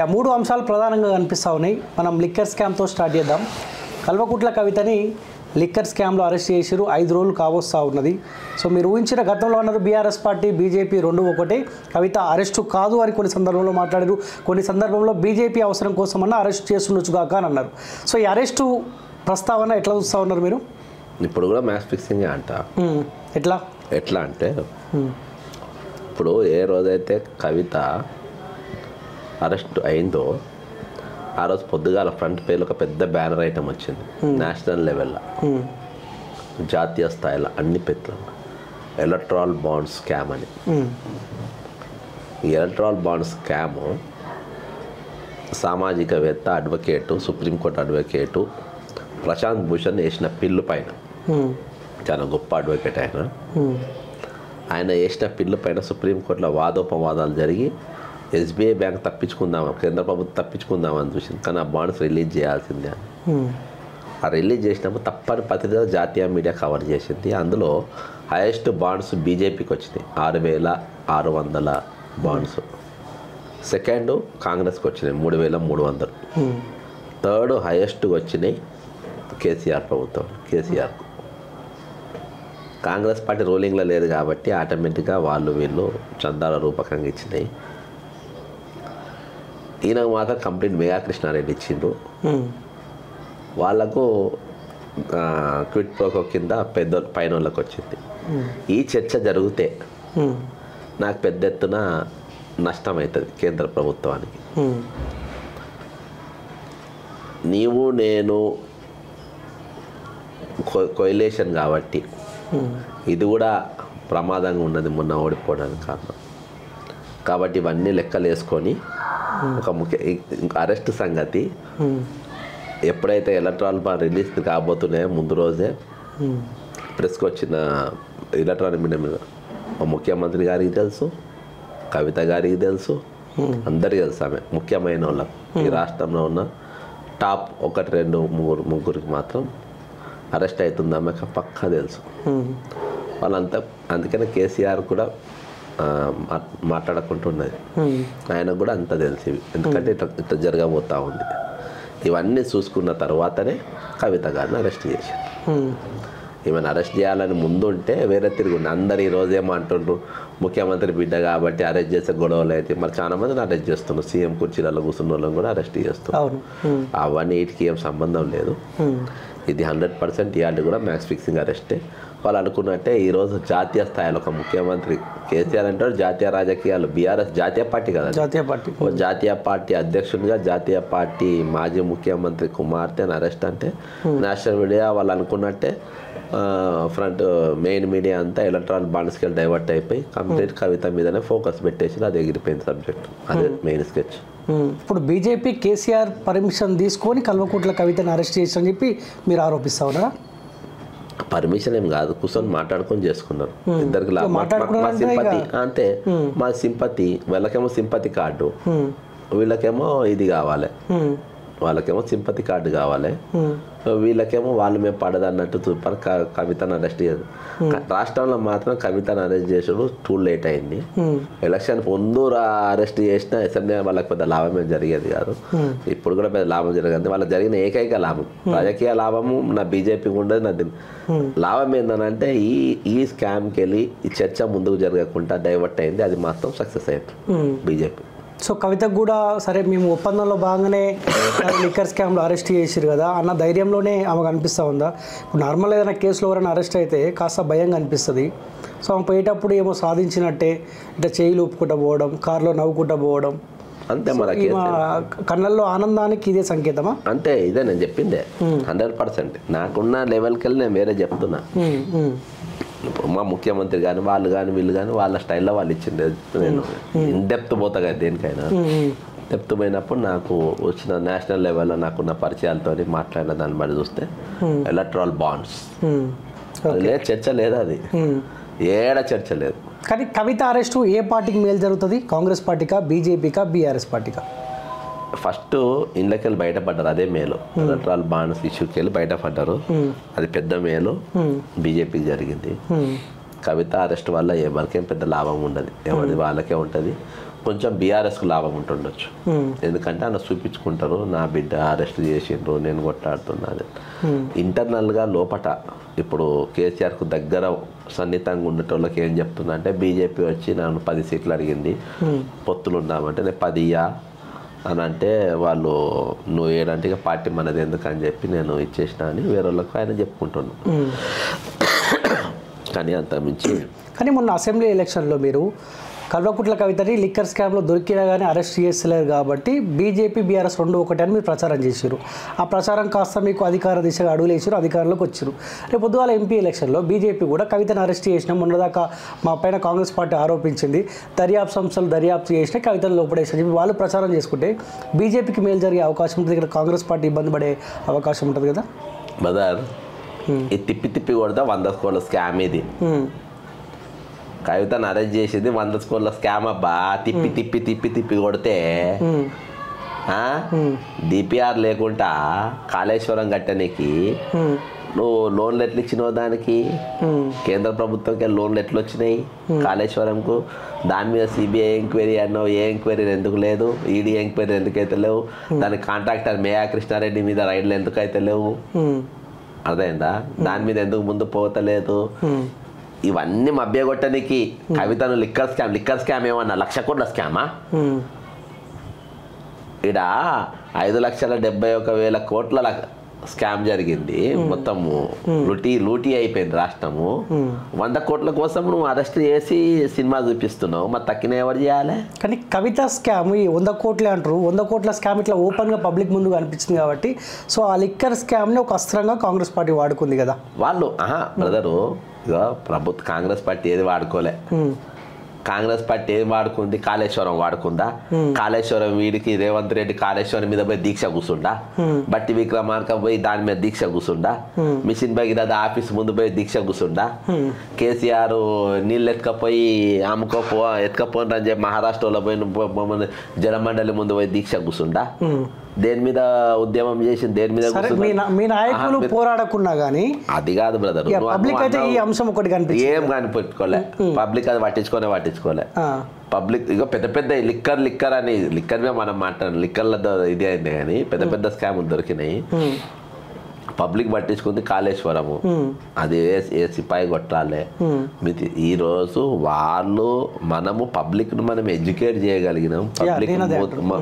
మూడు అంశాలు ప్రధానంగా కనిపిస్తూ ఉన్నాయి. మనం లిక్కర్ స్కామ్తో స్టార్ట్ చేద్దాం. కల్వకుట్ల కవితని లిక్కర్ స్కామ్లో అరెస్ట్ చేశారు. 5 రోజులు కావస్తూ ఉన్నది. సో మీరు ఊహించిన గతంలో అన్నారు బీఆర్ఎస్ పార్టీ బీజేపీ రెండు ఒకటే, కవిత అరెస్టు కాదు అని కొన్ని సందర్భంలో మాట్లాడారు. కొన్ని సందర్భంలో బీజేపీ అవసరం కోసమన్నా అరెస్ట్ చేస్తుండొచ్చు కాక అని అన్నారు. సో ఈ అరెస్టు ప్రస్తావన ఎట్లా చూస్తూ ఉన్నారు మీరు? ఇప్పుడు కూడా మ్యాచ్ ఫిక్సింగ్ అంట. ఎట్లా అంటే ఇప్పుడు ఏ రోజైతే కవిత అరెస్ట్ అయిందో ఆ రోజు పొద్దుగాల ఫ్రంట్ పేజ్ ఒక పెద్ద బ్యానర్ ఐటమ్ వచ్చింది. నేషనల్ లెవెల్లో, జాతీయ స్థాయిలో అన్ని పెద్దలు ఎలక్ట్రాల్ బాండ్ స్కామ్ అని. ఈ ఎలక్ట్రాల్ బాండ్ స్కాము సామాజికవేత్త, advocate, supreme court advocate Prashant Bhushan వేసిన పిల్లు పైన, చాలా గొప్ప అడ్వకేట్ ఆయన వేసిన పిల్లు పైన సుప్రీంకోర్టులో వాదోపవాదాలు జరిగి ఎస్బీఐ బ్యాంక్ తప్పించుకుందామా, కేంద్ర ప్రభుత్వం తప్పించుకుందామని చూసింది. కానీ ఆ బాండ్స్ రిలీజ్ చేయాల్సిందే. ఆ రిలీజ్ చేసినప్పుడు తప్పని పద్ధతిలో జాతీయ మీడియా కవర్ చేసింది. అందులో హైయెస్ట్ బాండ్స్ బీజేపీకి వచ్చినాయి, 6,600 బాండ్స్. సెకండ్ కాంగ్రెస్కి వచ్చినాయి 3,300. థర్డ్ హైయెస్ట్ వచ్చినాయి కేసీఆర్ ప్రభుత్వం. కేసీఆర్ కాంగ్రెస్ పార్టీ రూలింగ్లో లేదు కాబట్టి ఆటోమేటిక్గా వీళ్ళు చందాల రూపకంగా ఇచ్చినాయి. ఈయనకు మాత్రం కంప్లీట్ మెగా కృష్ణారెడ్డి ఇచ్చిండ్రు. వాళ్లకు క్విట్ ప్రోకో కింద పైన వాళ్ళకి వచ్చింది. ఈ చర్చ జరిగితే నాకు పెద్ద ఎత్తున నష్టం అవుతుంది కేంద్ర ప్రభుత్వానికి. నీవు నేను కొయిలేషన్ కాబట్టి ఇది కూడా ప్రమాదంగా ఉన్నది మొన్న ఓడిపోవడానికి కారణం. కాబట్టి ఇవన్నీ లెక్కలు వేసుకొని ఒక అరెస్ట్ సంగతి ఎప్పుడైతే ఎలక్ట్రానిక్ బాండ్ రిలీజ్ కాబోతున్నాయో ముందు రోజే ప్రెస్కి వచ్చిన ఎలక్ట్రానిక్ మీడియా మీద ముఖ్యమంత్రి గారికి తెలుసు, కవిత గారికి తెలుసు, అందరికీ తెలుసు. ఆమె ముఖ్యమైన వాళ్ళకు ఈ రాష్ట్రంలో ఉన్న టాప్ 1, 2, 3 ముగ్గురికి మాత్రం అరెస్ట్ అవుతుంది ఆమె పక్కా తెలుసు. వాళ్ళంతా అందుకనే కేసీఆర్ కూడా మాట్లాడకుంటున్నది. ఆయనకు కూడా అంత తెలిసి, ఎందుకంటే ఇట్లా జరగబోతూ ఉంది. ఇవన్నీ చూసుకున్న తర్వాతనే కవిత గారిని అరెస్ట్ చేశారు. ఈమెను అరెస్ట్ చేయాలని ముందు ఉంటే వేరే తిరుగుండి. అందరు ఈరోజు ఏమంటుండ్రు ముఖ్యమంత్రి బిడ్డ కాబట్టి అరెస్ట్ చేసే గొడవలు అయితే మరి చాలా మందిని అరెస్ట్ చేస్తున్నారు. సీఎం కుర్చీలలో కూర్చున్న వాళ్ళని కూడా అరెస్ట్ చేస్తున్నారు. అవన్నీ వీటికి ఏం సంబంధం లేదు. ఇది 100% ఇవాళ కూడా మ్యాచ్ ఫిక్సింగ్ అరెస్టే. వాళ్ళు అనుకున్నట్టే ఈరోజు జాతీయ స్థాయిలో ఒక ముఖ్యమంత్రి కేసీఆర్ అంటారు జాతీయ రాజకీయాలు, బీఆర్ఎస్ జాతీయ పార్టీ కదా, జాతీయ పార్టీ అధ్యక్షుడిగా జాతీయ పార్టీ మాజీ ముఖ్యమంత్రి కుమార్తెను అరెస్ట్ అంటే నేషనల్ మీడియా వాళ్ళు అనుకున్నట్టే ఫ్రంట్ మెయిన్ మీడియా అంతా ఎలక్ట్రానిక్ బాండ్స్కి డైవర్ట్ అయిపోయి కంప్లీట్ కవిత మీదనే ఫోకస్ పెట్టేసి అది ఎగిరిపోయింది సబ్జెక్ట్. అదే మెయిన్ స్కెచ్. ఇప్పుడు బీజేపీ కేసీఆర్ పర్మిషన్ తీసుకొని కల్వకుట్ల కవితను అరెస్ట్ చేశారని చెప్పి మీరు ఆరోపిస్తా ఉన్నారా? పర్మిషన్ ఏం కాదు, కూర్చొని మాట్లాడుకొని చేసుకున్నారు. ఇద్దరికి మా సింపతి అంతే. మా సింపతి వాళ్ళకేమో సింపతి కార్డు, వీళ్ళకేమో ఇది కావాలి, వాళ్ళకేమో సింపతి కార్డు కావాలి, వీళ్ళకేమో వాళ్ళు మేము పడదన్నట్టు సూపర్ కవితను అరెస్ట్ చేయదు. రాష్ట్రంలో మాత్రం కవితను అరెస్ట్ చేసుడు టూ లేట్ అయింది. ఎలక్షన్ ముందు అరెస్ట్ చేసినా అసెంబ్లీ వాళ్ళకి పెద్ద లాభమే జరిగేది కాదు. ఇప్పుడు కూడా పెద్ద లాభం జరగదు. వాళ్ళకి జరిగిన ఏకైక లాభం, రాజకీయ లాభము నా బీజేపీకి ఉండదు. నాది లాభం ఏంటంటే ఈ స్కామ్కి వెళ్ళి ఈ చర్చ ముందుకు జరగకుండా డైవర్ట్ అయింది. అది మాత్రం సక్సెస్ అయింది బీజేపీ. సో కవితకు కూడా సరే మేము ఒప్పందంలో భాగంగానే లిక్కర్ స్కామ్లో అరెస్ట్ చేసారు కదా అన్న ధైర్యంలోనే ఆమెకు అనిపిస్తూ ఉందా? ఇప్పుడు నార్మల్ ఏదైనా కేసులో ఎవరైనా అరెస్ట్ అయితే కాస్త భయంగా అనిపిస్తుంది. సో ఆమె పోయేటప్పుడు ఏమో సాధించినట్టే ఇట్లా చేయిలు ఊపుకుంటూ పోవడం, కారులో నవ్వుకుంటూ పోవడం, అంతే. మన కళ్ళల్లో ఆనందానికి ఇదే సంకేతమా? అంతే, ఇదే నేను చెప్పిందే 100%. నాకున్న లెవెల్కి వెళ్ళి నేను వేరే చెప్తున్నా. మా ముఖ్యమంత్రి కానీ వాళ్ళు కానీ వీళ్ళు కానీ వాళ్ళ స్టైల్లో వాళ్ళు ఇచ్చింది. నేను డెప్త్ పోతా కదా దేనికైనా. డెప్త్ పోయినప్పుడు నాకు వచ్చిన నేషనల్ లెవెల్లో నాకున్న పరిచయాలతో మాట్లాడిన దాన్ని బట్టి చూస్తే ఎలక్ట్రాల్ బాండ్స్ లేదు, చర్చ లేదు, అది ఏడ చర్చ లేదు. కానీ కవిత అరెస్టు ఏ పార్టీకి మేలు జరుగుతుంది? కాంగ్రెస్ పార్టీకా, బీజేపీకా, బీఆర్ఎస్ పార్టీకా? ఫస్ట్ ఇండ్లకెళ్ళి బయటపడ్డారు, అదే మేలు. ఎలక్ట్రాల్ బాండ్స్ ఇష్యూకి వెళ్ళి బయటపడ్డారు, అది పెద్ద మేలు బీజేపీకి జరిగింది. కవిత అరెస్ట్ వల్ల ఎవరికేం పెద్ద లాభం ఉండదు, ఎవరిది వాళ్ళకే ఉంటుంది. కొంచెం బీఆర్ఎస్కు లాభం ఉంటుండొచ్చు. ఎందుకంటే ఆయన చూపించుకుంటారు, నా బిడ్డ అరెస్ట్ చేసిండ్రు, నేను కొట్లాడుతున్నాను. ఇంటర్నల్గా లోపట ఇప్పుడు కేసీఆర్కు దగ్గర సన్నిహితంగా ఉండేటోళ్ళకి ఏం చెప్తున్నా అంటే, బీజేపీ వచ్చి నన్ను 10 సీట్లు అడిగింది, పొత్తులు ఉన్నామంటే నేను 10 ఇయ్యా అని అంటే వాళ్ళు నువ్వు ఏడంటే ఇక పార్టీ మనది ఎందుకని చెప్పి నేను ఇచ్చేసిన అని వేరే వాళ్ళకు ఆయన చెప్పుకుంటున్నాను. కానీ అంత మించి కానీ మొన్న అసెంబ్లీ ఎలక్షన్లో మీరు కల్వకుట్ల కవితని లిక్కర్ స్కామ్లో దొరికినా కానీ అరెస్ట్ చేస్తలేరు కాబట్టి బీజేపీ బీఆర్ఎస్ 2 ఒకటి అని మీరు ప్రచారం చేశారు. ఆ ప్రచారం కాస్త మీకు అధికార దిశగా అడుగులు వేసారు, అధికారంలోకి వచ్చారు. రేపు పొద్దుగాల ఎంపీ ఎలక్షన్లో బీజేపీ కూడా కవితను అరెస్ట్ చేసినాం, మొన్నదాకా మా పైన కాంగ్రెస్ పార్టీ ఆరోపించింది, దర్యాప్తు సంస్థలు దర్యాప్తు చేసినా కవితను లోపడేసని చెప్పి వాళ్ళు ప్రచారం చేసుకుంటే బీజేపీకి మేలు జరిగే అవకాశం ఉంటుంది, ఇక్కడ కాంగ్రెస్ పార్టీ ఇబ్బంది పడే అవకాశం ఉంటుంది కదా. బదర్ ఇది తిప్పి కొడతా 100 కోట్ల స్కామ్ ఇది. కవితను అరెస్ట్ చేసేది 100 కోట్ల స్కామ్ అబ్బా. తిప్పి కొడితే డిపిఆర్ లేకుండా కాళేశ్వరం కట్టనికి నువ్వు లోన్లు ఎట్లు ఇచ్చినావు, దానికి కేంద్ర ప్రభుత్వంకి లోన్లు ఎట్లు వచ్చినాయి కాళేశ్వరంకు, దాని మీద సిబిఐ ఎంక్వైరీ అన్నావు, ఏ ఎంక్వైరీ ఎందుకు లేదు, ఈడీ ఎంక్వైరీ ఎందుకైతే లేవు, దాని కాంట్రాక్టర్ మేయా కృష్ణారెడ్డి మీద రైడ్లు ఎందుకైతే లేవు, అర్థమైందా, దాని మీద ఎందుకు ముందు పోతలేదు. ఇవన్నీ మభ్యగొట్టనికి కవితను లిక్కర్ స్కామ్ ఏమన్నా 1,00,000 కోట్ల స్కామా? ఇక్కడ 5,71,000 కోట్ల స్కామ్ జరిగింది, మొత్తము లూటీ అయిపోయింది రాష్ట్రము. 100 కోట్ల కోసం నువ్వు అరెస్ట్ చేసి సినిమా చూపిస్తున్నావు, మరి తక్కిన ఎవరు చేయాలి? కానీ కవిత స్కామ్ ఈ 100 కోట్లే అంటారు, 100 కోట్ల స్కామ్ ఇట్లా ఓపెన్గా పబ్లిక్ ముందు కనిపించింది కాబట్టి సో ఆ లిక్కర్ స్కామ్ని ఒక అస్త్రంగా కాంగ్రెస్ పార్టీ వాడుకుంది కదా. వాళ్ళు బ్రదరు కాంగ్రెస్ పార్టీ ఏది వాడుకోలే, కాంగ్రెస్ పార్టీ ఏం వాడుకుంది, కాళేశ్వరం వాడుకుందా? కాళేశ్వరం వీడికి రేవంత్ రెడ్డి కాళేశ్వరం మీద పోయి దీక్ష కూర్చుండా, బట్టి విక్రమార్క పోయి దాని మీద దీక్ష కూర్చుండా, మిషన్ భగీరథ ఆఫీస్ ముందు పోయి దీక్ష కూర్చుండా, కేసీఆర్ నీళ్ళు ఎత్తుకపోయి ఎత్తుకపోని అని చెప్పి మహారాష్ట్రలో పోయి జలమండలి ముందు పోయి దీక్ష కూర్చుండా, దేని మీద ఉద్యమం చేసి దేని మీద మీ నాయకులు పోరాడకున్నా గానీ అది కాదు బ్రదర్. పబ్లిక్ అయితే ఈ అంశం ఒకటి ఏం కనిపెట్టుకోలే, పబ్లిక్ అది పట్టించుకోలే. పబ్లిక్ ఇక పెద్ద లిక్కర్ అని లిక్కర్ మీద మనం మాట్లాడాలి, లిక్కర్లతో ఇది అయింది కానీ పెద్ద స్కాములు దొరికినాయి. పబ్లిక్ పట్టించుకుంది కాళేశ్వరము, అది ఏ సిపాయి కొట్టాలి. ఈరోజు మనము పబ్లిక్ ను మనం ఎడ్యుకేట్ చేయగలిగినాం, పబ్లిక్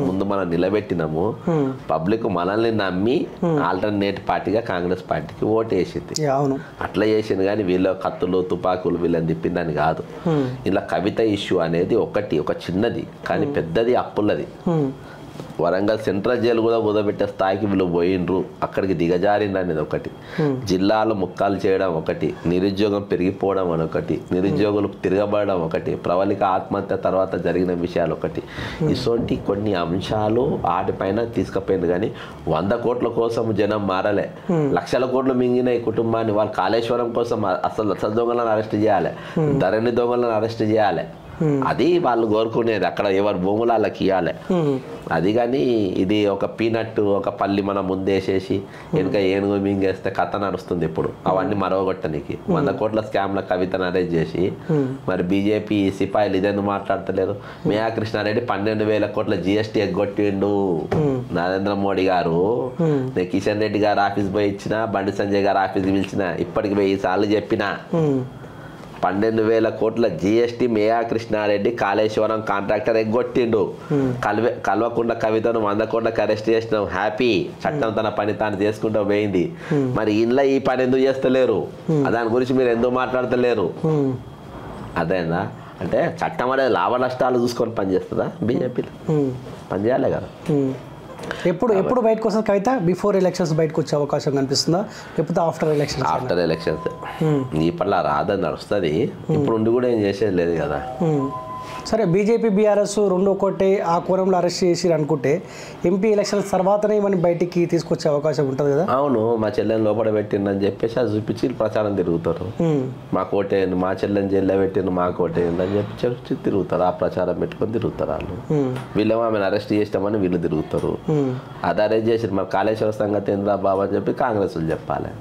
ముందు మనం నిలబెట్టినాము, పబ్లిక్ మనల్ని నమ్మి ఆల్టర్నేట్ పార్టీగా కాంగ్రెస్ పార్టీకి ఓటు వేసింది. అట్లా చేసింది కానీ వీళ్ళ కత్తులు తుపాకులు వీళ్ళని తిప్పిందని కాదు. ఇలా కవిత ఇష్యూ అనేది ఒక చిన్నది కానీ పెద్దది అప్పులది. వరంగల్ సెంట్రల్ జైలు కూడా కుదబెట్టే స్థాయికి వీళ్ళు పోయిండ్రు, అక్కడికి దిగజారింది అనేది ఒకటి, జిల్లాలో ముక్కాలు చేయడం ఒకటి, నిరుద్యోగం పెరిగిపోవడం అనొకటి, నిరుద్యోగులు తిరగబడడం ఒకటి, ప్రవళిక ఆత్మహత్య తర్వాత జరిగిన విషయాలు ఒకటి, ఇటువంటి కొన్ని అంశాలు వాటిపైన తీసుకుపోయింది. కానీ 100 కోట్ల కోసం జనం మారలే, 1,00,000 కోట్లు మింగిన ఈ కుటుంబాన్ని వాళ్ళు కాళేశ్వరం కోసం అసలు దొంగలను అరెస్ట్ చేయాలి, ధరణి దొంగలను అరెస్ట్ చేయాలి, అది వాళ్ళు కోరుకునేది. అక్కడ ఎవరు భూములు వాళ్ళకి ఇవ్వాలి అది. కానీ ఇది ఒక పీనట్ ఒక పల్లి మనం ముందేసేసి వెనుక ఏనుగు మింగేస్తే కథ నడుస్తుంది. ఇప్పుడు అవన్నీ మరవగొట్టనికి 100 కోట్ల స్కామ్ల కవితను అరెస్ట్ చేసి మరి బీజేపీ సిపాయిలు ఇదేందుకు మాట్లాడతలేరు? మేయా కృష్ణారెడ్డి 12,000 కోట్ల GST ఎగ్గొట్టిండు నరేంద్ర మోడీ గారు. నేను కిషన్ రెడ్డి గారు ఆఫీస్ పోయి ఇచ్చిన, బండి సంజయ్ గారు ఆఫీస్ పిలిచిన, ఇప్పటికి 1000 సార్లు చెప్పిన 12,000 కోట్ల GST మేయా కృష్ణారెడ్డి కాళేశ్వరం కాంట్రాక్టర్ ఎగ్గొట్టిండు. కల్వకుంట్ల కవితను 100 కోట్లకు అరెస్ట్ చేసినాం, హ్యాపీ, చట్టం తన పని తాను చేసుకుంటూ పోయింది. మరి ఇంట్లో ఈ పని ఎందుకు చేస్తలేరు? దాని గురించి మీరు ఎందుకు మాట్లాడతలేరు? అదేనా అంటే చట్టం అనేది లాభ నష్టాలు చూసుకొని పనిచేస్తుందా? బీజేపీలో పనిచేయాలి కదా. ఎప్పుడు బయటకు వస్తుంది కవిత? బిఫోర్ ఎలక్షన్స్ బయటకు వచ్చే అవకాశం కనిపిస్తుందా, లేకపోతే ఆఫ్టర్ ఎలక్షన్స్? ఈ పట్ల రాదని నడుస్తుంది. ఇప్పుడు ఉండి కూడా ఏం చేసేది లేదు కదా. సరే, బీజేపీ బీఆర్ఎస్ 2 ఒకటే ఆ కోణంలో అరెస్ట్ చేసి అనుకుంటే ఎంపీ ఎలక్షన్స్ తర్వాతనే ఇవన్నీ బయటికి తీసుకొచ్చే అవకాశం ఉంటుంది కదా. అవును, మా చెల్లెని లోపల పెట్టిందని చెప్పేసి అది చూపించి ప్రచారం తిరుగుతారు. మా కోటేయండి, మా చెల్లెని జైల్లో పెట్టిండు, మా కోటేయండి అని చెప్పి తిరుగుతారు. ఆ ప్రచారం పెట్టుకొని తిరుగుతారు వాళ్ళు. వీళ్ళేమో ఆమెను అరెస్ట్ చేస్తామని వీళ్ళు తిరుగుతారు. అది అరెస్ట్ చేసి మరి కాళేశ్వర సంగతి ఏంద్రా బాబు అని చెప్పి కాంగ్రెస్ చెప్పాలి.